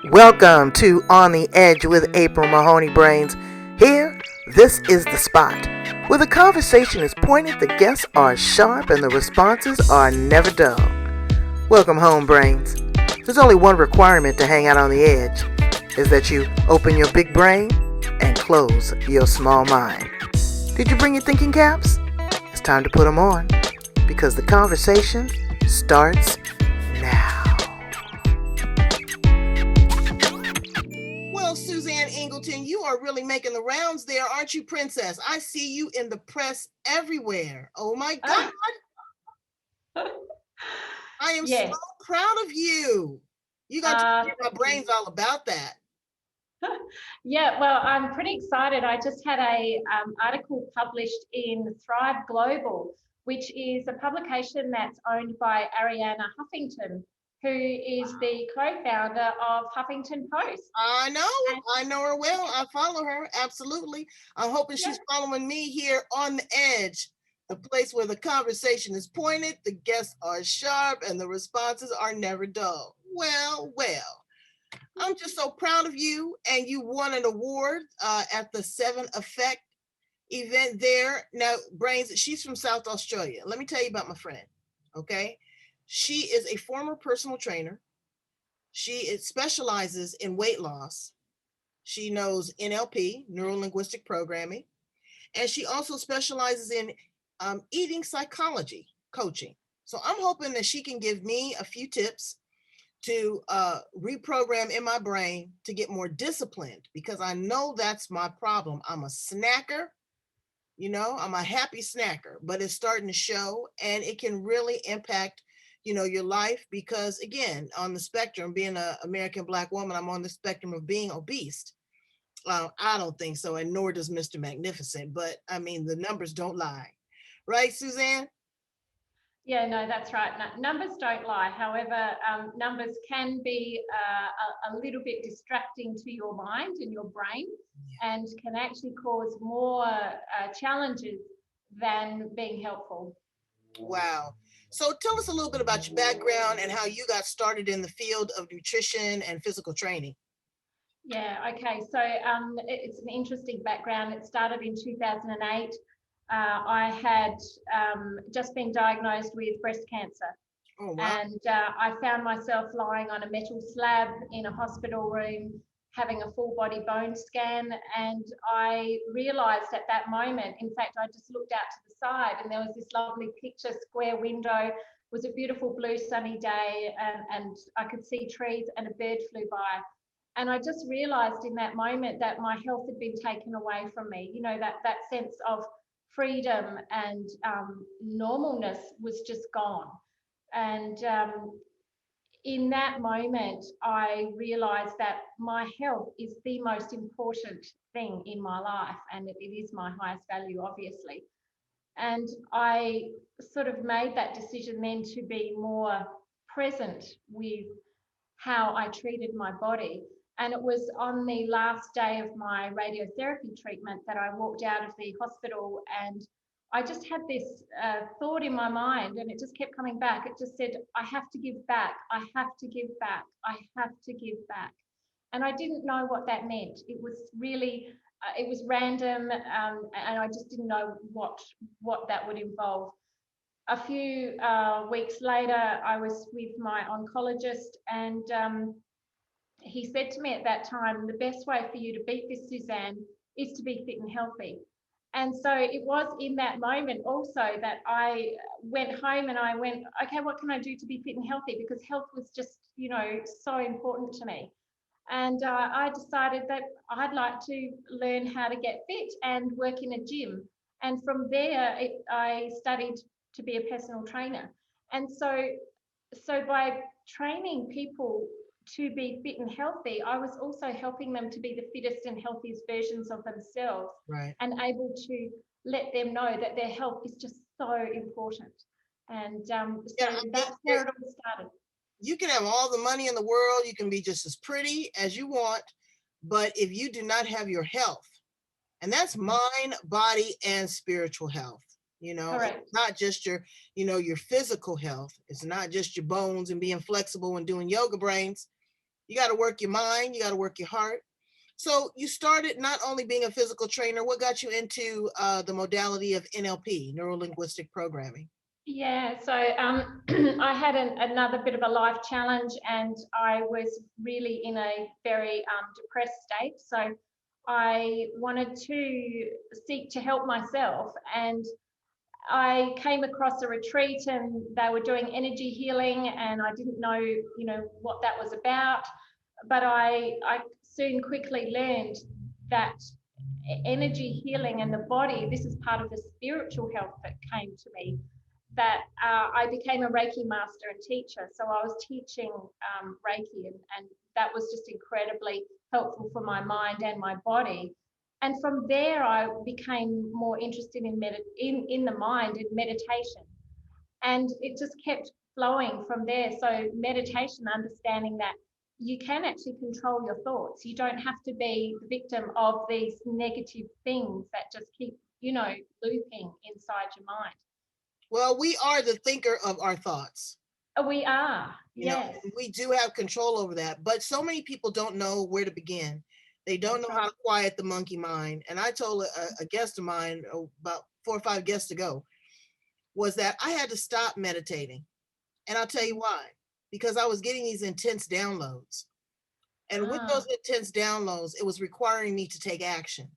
Welcome to On the Edge with April Mahoney Brains. Here, this is the spot where the conversation is pointed, the guests are sharp, and the responses are never dull. Welcome home, Brains. There's only one requirement to hang out on the edge, is that you open your big brain and close your small mind. Did you bring your thinking caps? It's time to put them on, because the conversation starts now. Well, Suzanne Ingleton, you are really making the rounds there, aren't you, Princess? I see you in the press everywhere. Oh my God. I am Yes. so proud of you. You got to hear my brains all about that. Yeah, well, I'm pretty excited. I just had a article published in Thrive Global, which is a publication that's owned by Arianna Huffington, who is the co-founder of Huffington Post. I know her well. I follow her, absolutely. I'm hoping she's following me here on the edge, the place where the conversation is pointed, the guests are sharp, and the responses are never dull. Well. I'm just so proud of you, and you won an award at the Seven Effect event there. Now, Brains, she's from South Australia. Let me tell you about my friend, okay? She is a former personal trainer. She specializes in weight loss. She knows NLP, neuro-linguistic programming, and she also specializes in eating psychology coaching. So I'm hoping that she can give me a few tips to reprogram in my brain to get more disciplined, because I know that's my problem. I'm a snacker, I'm a happy snacker, but it's starting to show, and it can really impact, your life, because again, on the spectrum, being an American Black woman, I'm on the spectrum of being obese. I don't think so, and nor does Mr. Magnificent, but I mean, the numbers don't lie. Right, Suzanne? Yeah, no, that's right. Numbers don't lie. However, numbers can be a little bit distracting to your mind and your brain, and can actually cause more challenges than being helpful. Wow. So tell us a little bit about your background and how you got started in the field of nutrition and physical training. Yeah, okay. So it's an interesting background. It started in 2008. I had just been diagnosed with breast cancer. Oh, wow. And I found myself lying on a metal slab in a hospital room, having a full body bone scan. And I realized at that moment, in fact, I just looked out to the side and there was this lovely picture, square window. It was a beautiful blue sunny day, and I could see trees and a bird flew by. And I just realized in that moment that my health had been taken away from me. That sense of freedom and normalness was just gone. And in that moment, I realized that my health is the most important thing in my life, and it is my highest value, obviously. And I sort of made that decision then to be more present with how I treated my body. And it was on the last day of my radiotherapy treatment that I walked out of the hospital, and I just had this thought in my mind, and it just kept coming back. It just said, I have to give back. I have to give back. I have to give back. And I didn't know what that meant. It was really, it was random, and I just didn't know what that would involve. A few weeks later, I was with my oncologist, and he said to me at that time, the best way for you to beat this, Suzanne, is to be fit and healthy. And so it was in that moment also that I went home and I went, okay, what can I do to be fit and healthy? Because health was just, so important to me. And I decided that I'd like to learn how to get fit and work in a gym. And from there, I studied to be a personal trainer. And so by training people to be fit and healthy, I was also helping them to be the fittest and healthiest versions of themselves, right, and able to let them know that their health is just so important. And that's where it all started. You can have all the money in the world, you can be just as pretty as you want, but if you do not have your health, and that's mind, body, and spiritual health. Correct. It's not just your physical health. It's not just your bones and being flexible and doing yoga, Brains. You got to work your mind. You got to work your heart. So you started not only being a physical trainer, what got you into the modality of NLP, neuro linguistic programming? Yeah, so I had another bit of a life challenge, and I was really in a very depressed state. So I wanted to seek to help myself, and I came across a retreat, and they were doing energy healing, and I didn't know, what that was about. But I soon quickly learned that energy healing and the body, this is part of the spiritual health that came to me, that I became a Reiki master and teacher. So I was teaching Reiki, and that was just incredibly helpful for my mind and my body. And from there, I became more interested in the mind and meditation. And it just kept flowing from there. So meditation, understanding that you can actually control your thoughts. You don't have to be the victim of these negative things that just keep, looping inside your mind. Well, we are the thinker of our thoughts. We are, You know, yes. we do have control over that, but so many people don't know where to begin. They don't know how to quiet the monkey mind. And I told a guest of mine about 4 or 5 guests ago was that I had to stop meditating. And I'll tell you why. Because I was getting these intense downloads. And with those intense downloads, it was requiring me to take action.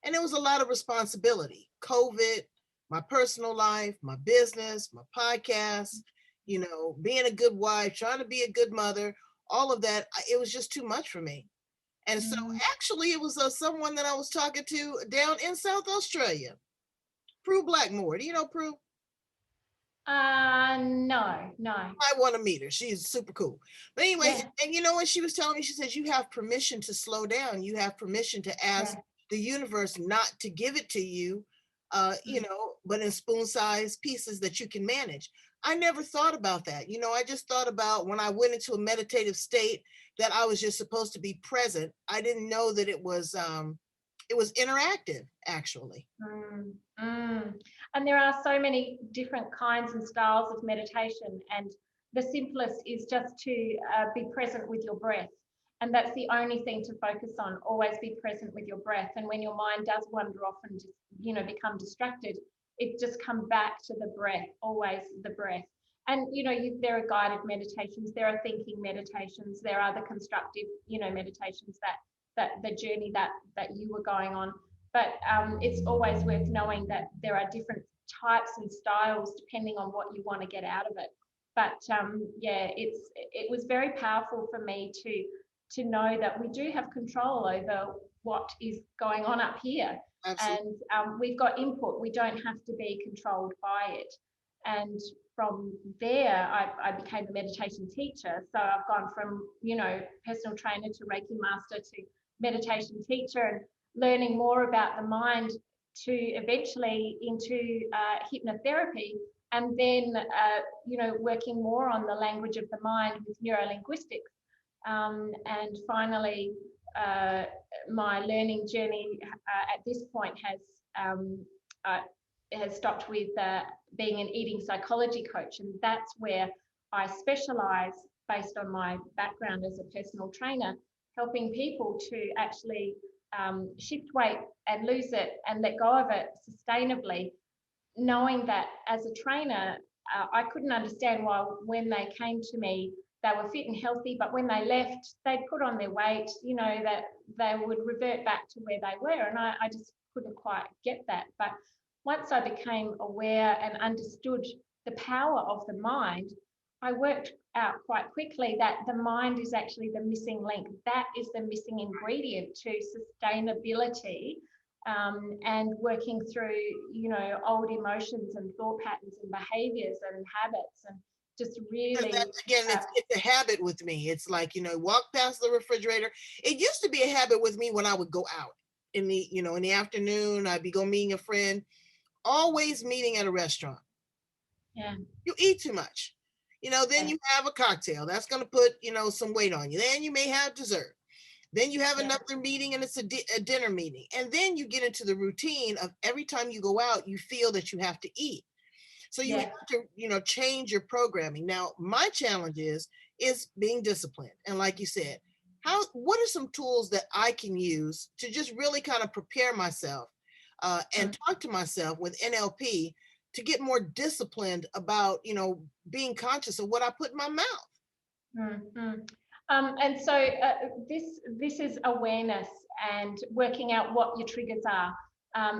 And it was a lot of responsibility. COVID, my personal life, my business, my podcast, being a good wife, trying to be a good mother, all of that, it was just too much for me. And so actually it was someone that I was talking to down in South Australia, Prue Blackmore. Do you know Prue? No. I want to meet her. She's super cool. But anyway, Yeah. and you know what she was telling me? She says, you have permission to slow down. You have permission to ask the universe not to give it to you, but in spoon-sized pieces that you can manage. I never thought about that. I just thought about when I went into a meditative state that I was just supposed to be present. I didn't know that it was interactive, actually. And there are so many different kinds and styles of meditation, and the simplest is just to be present with your breath. And that's the only thing to focus on. Always be present with your breath. And when your mind does wander off and just, become distracted, it just come back to the breath, always the breath. And, there are guided meditations, there are thinking meditations, there are the constructive, meditations that the journey that you were going on. But it's always worth knowing that there are different types and styles depending on what you want to get out of it. But it was very powerful for me to know that we do have control over what is going on up here. Absolutely. And we've got input. We don't have to be controlled by it. And from there, I became a meditation teacher. So I've gone from, personal trainer to Reiki master to meditation teacher, and learning more about the mind to eventually into hypnotherapy, and then working more on the language of the mind with neurolinguistics, and finally my learning journey at this point has stopped with being an eating psychology coach, and that's where I specialize based on my background as a personal trainer, helping people to actually shift weight and lose it and let go of it sustainably, knowing that as a trainer, I couldn't understand why when they came to me, they were fit and healthy, but when they left, they'd put on their weight, that they would revert back to where they were. And I just couldn't quite get that. But once I became aware and understood the power of the mind, I worked out quite quickly that the mind is actually the missing link. That is the missing ingredient to sustainability, and working through, old emotions and thought patterns and behaviors and habits, and just really. Again, it's a habit with me. It's like, walk past the refrigerator. It used to be a habit with me when I would go out in the afternoon. I'd be going meeting a friend, always meeting at a restaurant. Yeah. You eat too much. Then you have a cocktail. That's going to put, some weight on you. Then you may have dessert. Then you have another meeting, and it's a dinner meeting. And then you get into the routine of every time you go out, you feel that you have to eat. So you have to, change your programming. Now, my challenge is is being disciplined. And like you said, what are some tools that I can use to just really kind of prepare myself and talk to myself with NLP to get more disciplined about, being conscious of what I put in my mouth? Mm-hmm. And so this is awareness and working out what your triggers are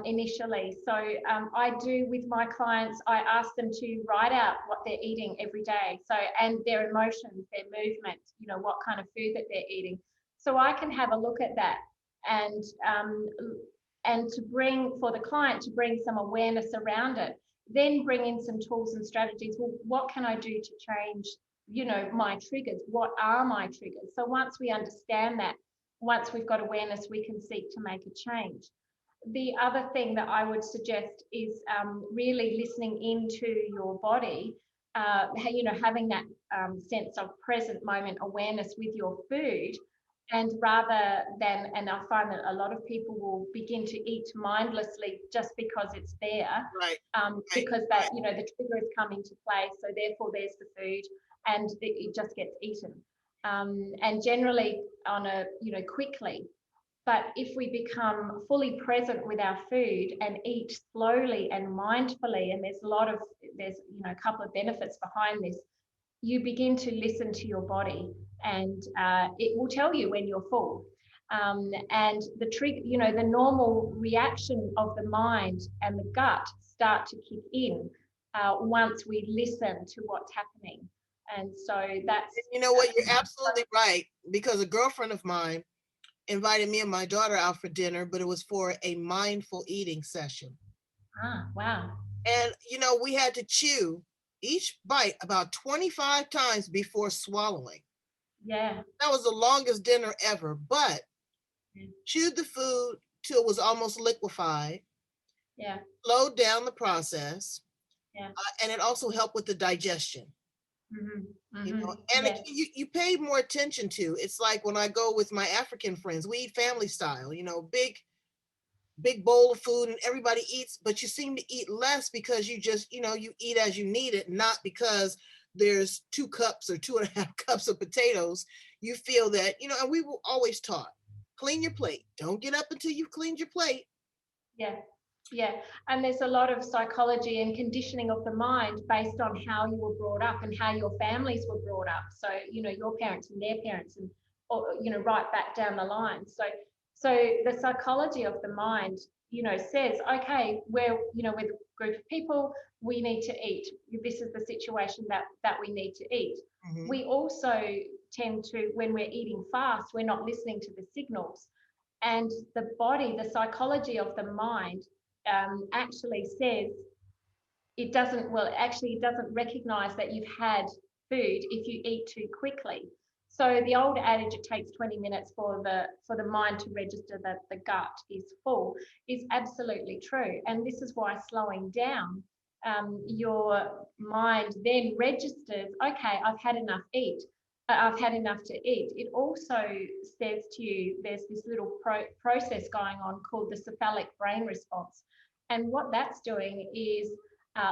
initially. So I do with my clients, I ask them to write out what they're eating every day. So, and their emotions, their movement, what kind of food that they're eating. So I can have a look at that and to bring for the client to bring some awareness around it. Then bring in some tools and strategies. Well, what can I do to change my triggers? What are my triggers? So once we understand that, once we've got awareness, we can seek to make a change. The other thing that I would suggest is really listening into your body, having that sense of present moment awareness with your food. And rather than, and I find that a lot of people will begin to eat mindlessly just because it's there, Right. because that, the trigger has come into play. So therefore there's the food and it just gets eaten. And generally on a, quickly. But if we become fully present with our food and eat slowly and mindfully, and there's a couple of benefits behind this, you begin to listen to your body and it will tell you when you're full. And the trigger, the normal reaction of the mind and the gut start to kick in once we listen to what's happening. And so that's... You know what? You're absolutely right. Because a girlfriend of mine invited me and my daughter out for dinner, but it was for a mindful eating session. Wow. And, we had to chew each bite about 25 times before swallowing. Yeah. That was the longest dinner ever, but chewed the food till it was almost liquefied. Yeah. Slowed down the process. Yeah. And it also helped with the digestion. Mm-hmm. And yes. you pay more attention to. It's like when I go with my African friends, we eat family style, big bowl of food and everybody eats, but you seem to eat less because you just, you eat as you need it, not because there's 2 cups or 2.5 cups of potatoes. You feel that, and we were always taught, clean your plate. Don't get up until you've cleaned your plate. Yeah. Yeah, and there's a lot of psychology and conditioning of the mind based on how you were brought up and how your families were brought up. So, your parents and their parents and, right back down the line. So the psychology of the mind, says, okay, we're with a group of people, we need to eat. This is the situation that we need to eat. Mm-hmm. We also tend to, when we're eating fast, we're not listening to the signals. And the body, the psychology of the mind, actually says it doesn't recognize that you've had food if you eat too quickly. So the old adage, it takes 20 minutes for the mind to register that the gut is full, is absolutely true. And this is why slowing down, your mind then registers, okay, I've had enough to eat. It also says to you, there's this little process going on called the cephalic brain response. And what that's doing is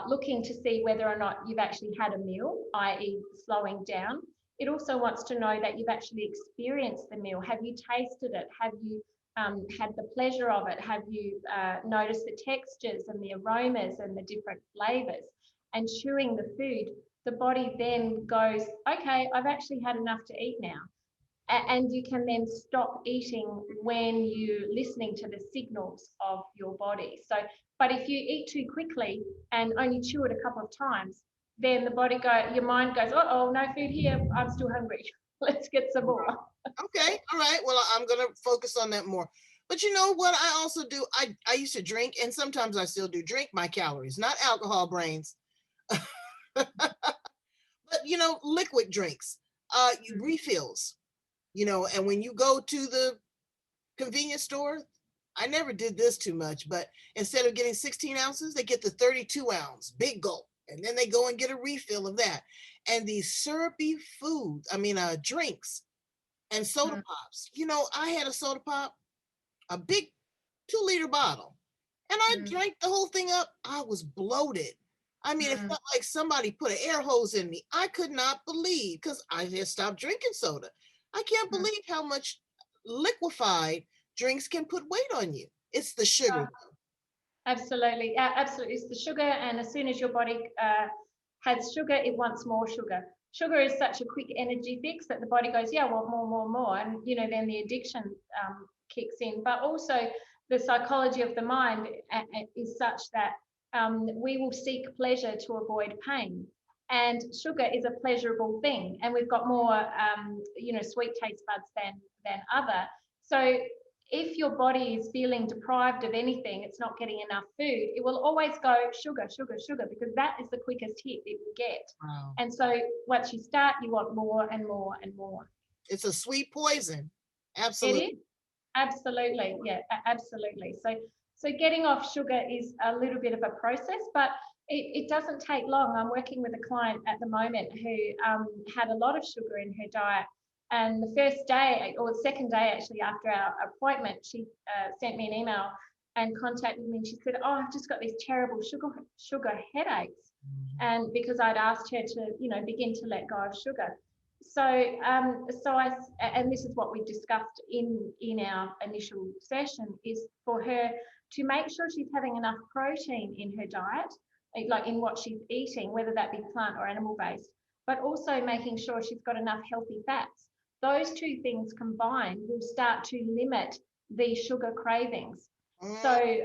looking to see whether or not you've actually had a meal, i.e. slowing down. It also wants to know that you've actually experienced the meal. Have you tasted it? Have you had the pleasure of it? Have you noticed the textures and the aromas and the different flavors? And chewing the food, the body then goes, okay, I've actually had enough to eat now. And you can then stop eating when you're listening to the signals of your body. So, but if you eat too quickly and only chew it a couple of times, then your mind goes, oh, no food here, I'm still hungry. Let's get some more. Okay, all right. Well, I'm going to focus on that more. But you know what I also do? I used to drink, and sometimes I still do drink my calories, not alcohol brains. But, liquid drinks, refills, and when you go to the convenience store, I never did this too much, but instead of getting 16 ounces, they get the 32 ounce big gulp. And then they go and get a refill of that. And these syrupy drinks and soda pops. I had a soda pop, a big 2-liter bottle, and I drank the whole thing up. I was bloated. I mean, it felt like somebody put an air hose in me. I could not believe, because I just stopped drinking soda. I can't believe how much liquefied drinks can put weight on you. It's the sugar. Absolutely, absolutely. It's the sugar, and as soon as your body has sugar, it wants more sugar. Sugar is such a quick energy fix that the body goes, yeah, I want more, more, more, and then the addiction kicks in. But also, the psychology of the mind is such that we will seek pleasure to avoid pain, and sugar is a pleasurable thing, and we've got more, sweet taste buds than other. So if your body is feeling deprived of anything, it's not getting enough food, it will always go sugar, sugar, sugar, because that is the quickest hit it will get. Wow. And so once you start, you want more and more and more. It's a sweet poison. Absolutely. It is. Absolutely. Yeah, absolutely. So getting off sugar is a little bit of a process, but it doesn't take long. I'm working with a client at the moment who had a lot of sugar in her diet. And the first day, or the second day actually, after our appointment, she sent me an email and contacted me, and she said, "Oh, I've just got these terrible sugar headaches," and because I'd asked her to, begin to let go of sugar. So, and this is what we discussed in our initial session, is for her to make sure she's having enough protein in her diet, like in what she's eating, whether that be plant or animal based, but also making sure she's got enough healthy fats. Those two things combined will start to limit the sugar cravings. So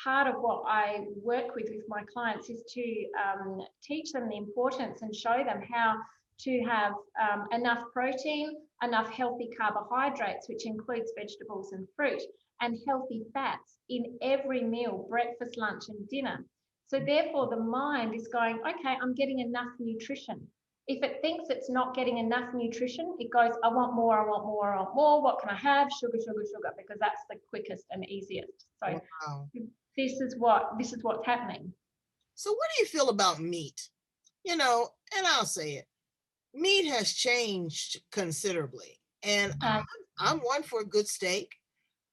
part of what I work with my clients is to teach them the importance and show them how to have enough protein, enough healthy carbohydrates, which includes vegetables and fruit, and healthy fats in every meal, breakfast, lunch, and dinner. So therefore, the mind is going, okay, I'm getting enough nutrition. If it thinks it's not getting enough nutrition, it goes, I want more, I want more, I want more. What can I have? Sugar, sugar, sugar, because that's the quickest and easiest. So wow. This is what's happening. So what do you feel about meat? And I'll say it. Meat has changed considerably. And I'm one for a good steak.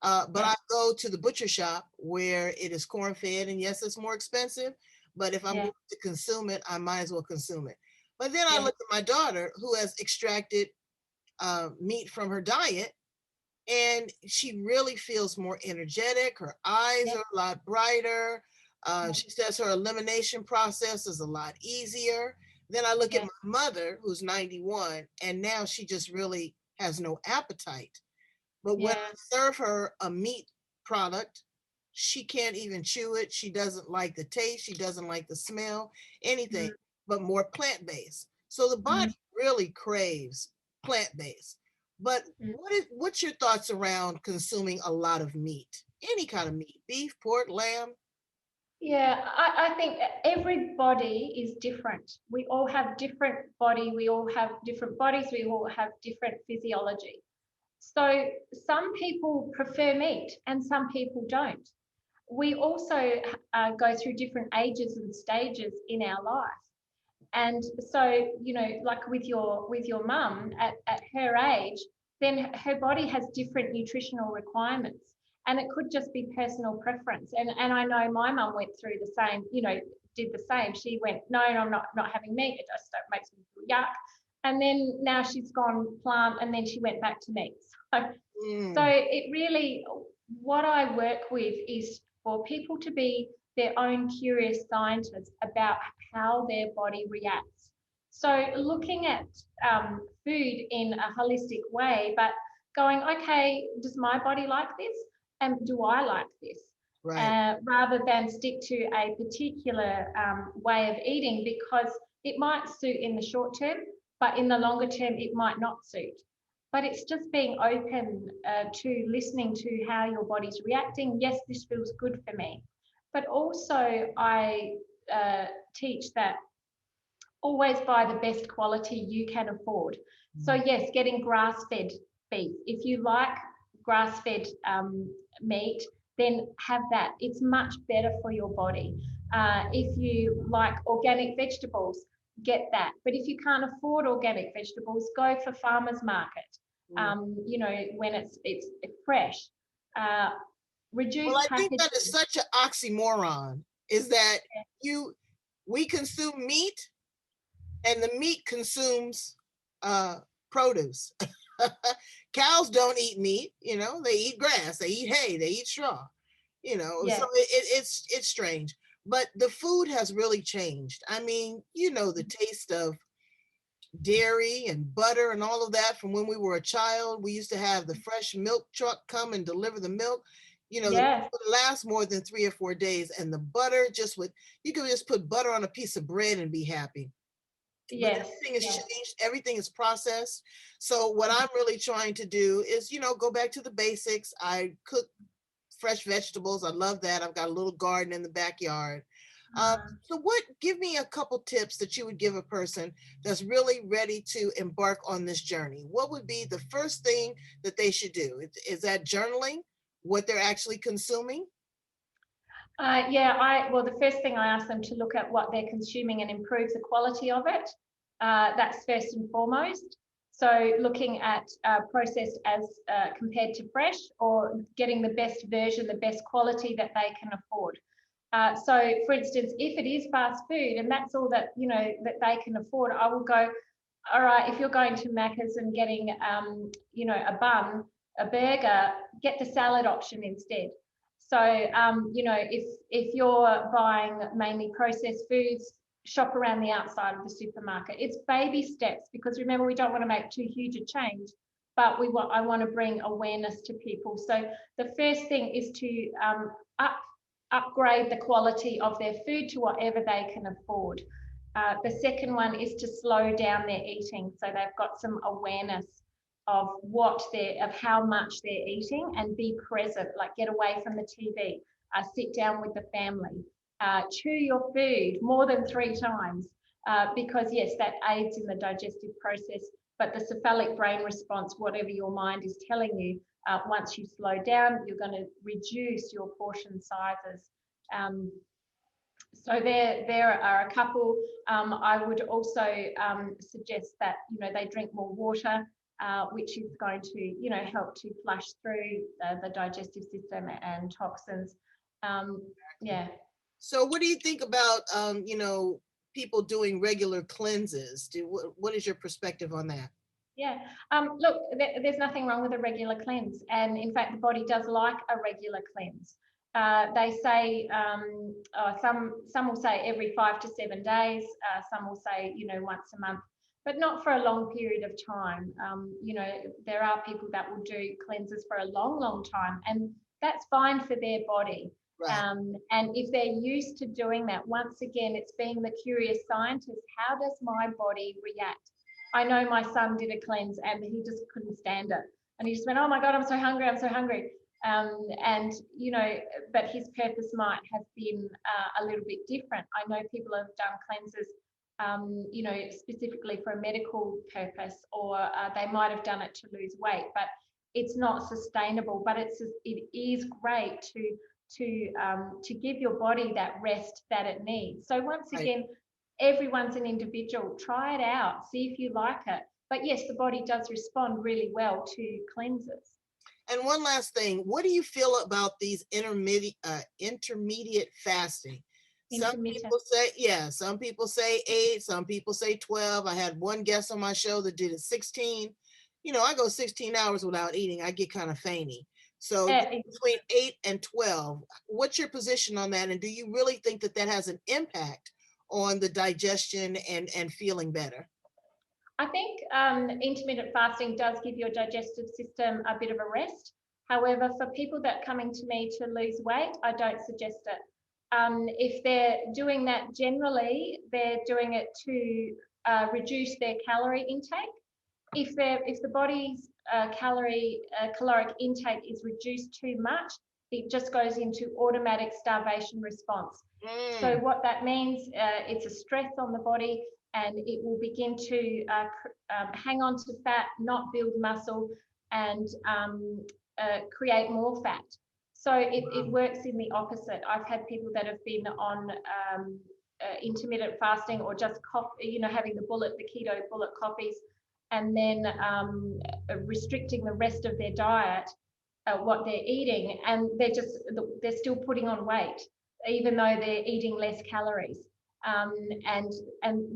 But I go to the butcher shop where it is corn-fed, and yes, it's more expensive, but if I'm going to consume it, I might as well consume it. But then I look at my daughter, who has extracted meat from her diet, and she really feels more energetic. Her eyes are a lot brighter. She says her elimination process is a lot easier. Then I look at my mother, who's 91, and now she just really has no appetite. But when I serve her a meat product, she can't even chew it. She doesn't like the taste. She doesn't like the smell, anything, but more plant-based. So the body really craves plant-based. But what's your thoughts around consuming a lot of meat? Any kind of meat, beef, pork, lamb? Yeah, I think every body is different. We all have different body. We all have different bodies. We all have different physiology. So some people prefer meat and some people don't. We also go through different ages and stages in our life. And so, like with your mum at her age, then her body has different nutritional requirements. And it could just be personal preference. And I know my mum went through the same, did the same. She went, no, I'm not having meat. It just makes me feel yuck. And then now she's gone plant, and then she went back to meat. So it really, what I work with is for people to be their own curious scientists about how their body reacts. So looking at food in a holistic way, but going, okay, does my body like this? And do I like this? Right. Rather than stick to a particular way of eating, because it might suit in the short term, but in the longer term, it might not suit. But it's just being open to listening to how your body's reacting. Yes, this feels good for me. But also I teach that always buy the best quality you can afford. So yes, getting grass-fed beef. If you like grass-fed meat, then have that. It's much better for your body. If you like organic vegetables, get that. But if you can't afford organic vegetables, go for farmers market. When it's fresh. Reduce well, I packaging. think that is such an oxymoron, is that We consume meat, and the meat consumes produce. Cows don't eat meat, they eat grass, they eat hay, they eat straw, Yeah. so it's strange. But the food has really changed. I mean, the taste of dairy and butter and all of that from when we were a child. We used to have the fresh milk truck come and deliver the milk. The milk Yes. would last more than 3 or 4 days, and the butter you could just put butter on a piece of bread and be happy. But Yes. everything has Yes. changed, everything is processed. So what I'm really trying to do is, go back to the basics. I cook fresh vegetables. I love that. I've got a little garden in the backyard. So give me a couple tips that you would give a person that's really ready to embark on this journey. What would be the first thing that they should do? Is that journaling what they're actually consuming? Well, the first thing I ask them to look at what they're consuming and improve the quality of it. That's first and foremost. So looking at processed as compared to fresh, or getting the best version, the best quality that they can afford. So for instance, if it is fast food and that's all that, that they can afford, I will go, all right, if you're going to Macca's and getting, a bun, a burger, get the salad option instead. So, if you're buying mainly processed foods, shop around the outside of the supermarket. It's baby steps, because remember, we don't want to make too huge a change, but I want to bring awareness to people. So the first thing is to upgrade the quality of their food to whatever they can afford. The second one is to slow down their eating, so they've got some awareness of of how much they're eating, and be present, like get away from the TV, sit down with the family, chew your food more than 3 times, because yes, that aids in the digestive process, but the cephalic brain response, whatever your mind is telling you, once you slow down, you're going to reduce your portion sizes. So there are a couple. I would also suggest that they drink more water, which is going to help to flush through the digestive system and toxins. Yeah. So what do you think about people doing regular cleanses? What is your perspective on that? Yeah. Look, there's nothing wrong with a regular cleanse, and in fact, the body does like a regular cleanse. They say some will say every 5 to 7 days. Some will say once a month, but not for a long period of time. There are people that will do cleanses for a long, long time, and that's fine for their body. Right. And if they're used to doing that, once again, it's being the curious scientist. How does my body react? I know my son did a cleanse and he just couldn't stand it. And he just went, oh my God, I'm so hungry, I'm so hungry. And, but his purpose might have been a little bit different. I know people have done cleanses, specifically for a medical purpose, or they might have done it to lose weight, but it's not sustainable. But it is great to give your body that rest that it needs. So once again, everyone's an individual. Try it out, see if you like it. But yes, the body does respond really well to cleanses. And one last thing, what do you feel about these intermediate fasting? Some people say 8, some people say 12. I had one guest on my show that did it 16. I go 16 hours without eating. I get kind of fainty. So between 8 and 12, what's your position on that? And do you really think that has an impact on the digestion and feeling better? I think intermittent fasting does give your digestive system a bit of a rest. However, for people that are coming to me to lose weight, I don't suggest it. If they're doing that, generally, they're doing it to reduce their calorie intake. If the body's caloric intake is reduced too much, it just goes into automatic starvation response. So what that means, it's a stress on the body, and it will begin to hang on to fat, not build muscle, and create more fat. So it works in the opposite. I've had people that have been on intermittent fasting, or just having the keto bullet coffees, and then restricting the rest of their diet, what they're eating, and they're still putting on weight, even though they're eating less calories. And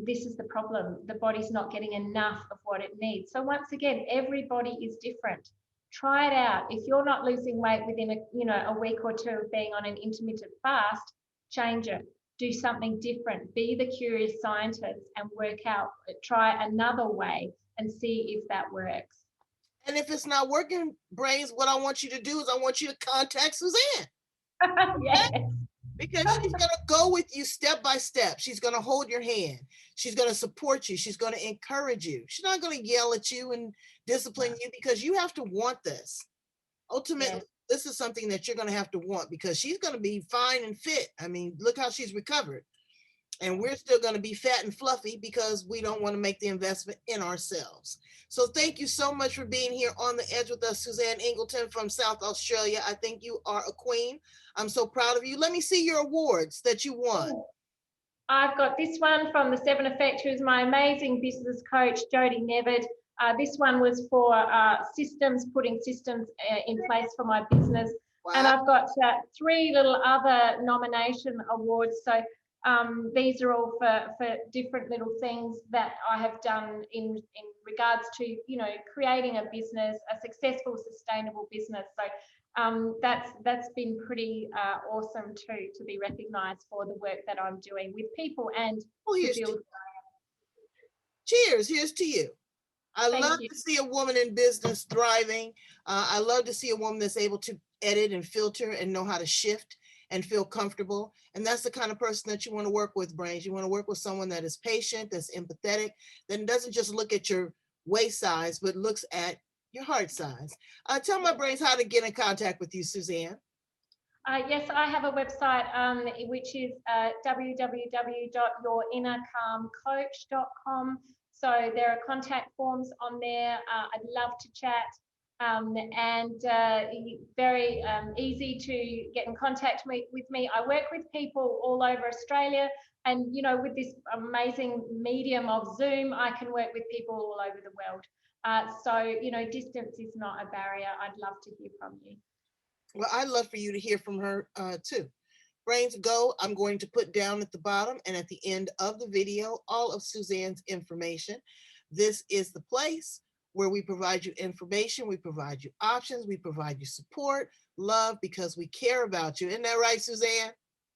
this is the problem. The body's not getting enough of what it needs. So once again, everybody is different. Try it out. If you're not losing weight within a week or two of being on an intermittent fast, change it. Do something different. Be the curious scientist and work out, try another way and see if that works. And if it's not working, Brains, what I want you to do is I want you to contact Suzanne. Yes. Because she's going to go with you step by step. She's going to hold your hand. She's going to support you. She's going to encourage you. She's not going to yell at you and discipline you, because you have to want this. Ultimately, yes, this is something that you're going to have to want, because she's going to be fine and fit. I mean, look how she's recovered. And we're still going to be fat and fluffy because we don't want to make the investment in ourselves. So thank you so much for being here on the edge with us, Suzanne Ingleton from South Australia. I think you are a queen. I'm so proud of you. Let me see your awards that you won. I've got this one from the Seven Effect, who's my amazing business coach, Jodie Nevitt. This one was for putting systems in place for my business. Wow. And I've got 3 little other nomination awards. So these are all for different little things that I have done in regards to, creating a business, a successful, sustainable business. So that's been pretty awesome too, to be recognised for the work that I'm doing with people and to build. Cheers, here's to you. I love to see a woman in business thriving. I love to see a woman that's able to edit and filter and know how to shift and feel comfortable. And that's the kind of person that you want to work with, Brains. You want to work with someone that is patient, that's empathetic, that doesn't just look at your waist size, but looks at your heart size. Tell my Brains how to get in contact with you, Suzanne. Yes, I have a website, which is www.yourinnercalmcoach.com. So there are contact forms on there. I'd love to chat. And very easy to get in contact with me. I work with people all over Australia, and with this amazing medium of Zoom, I can work with people all over the world. So distance is not a barrier. I'd love to hear from you. Well, I'd love for you to hear from her too. Brains, go. I'm going to put down at the bottom and at the end of the video all of Suzanne's information. This is the place where we provide you information, we provide you options, we provide you support, love, because we care about you. Isn't that right, Suzanne?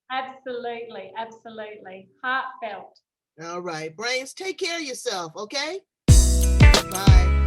Absolutely, absolutely. Heartfelt. All right, Brains, take care of yourself, okay? Bye.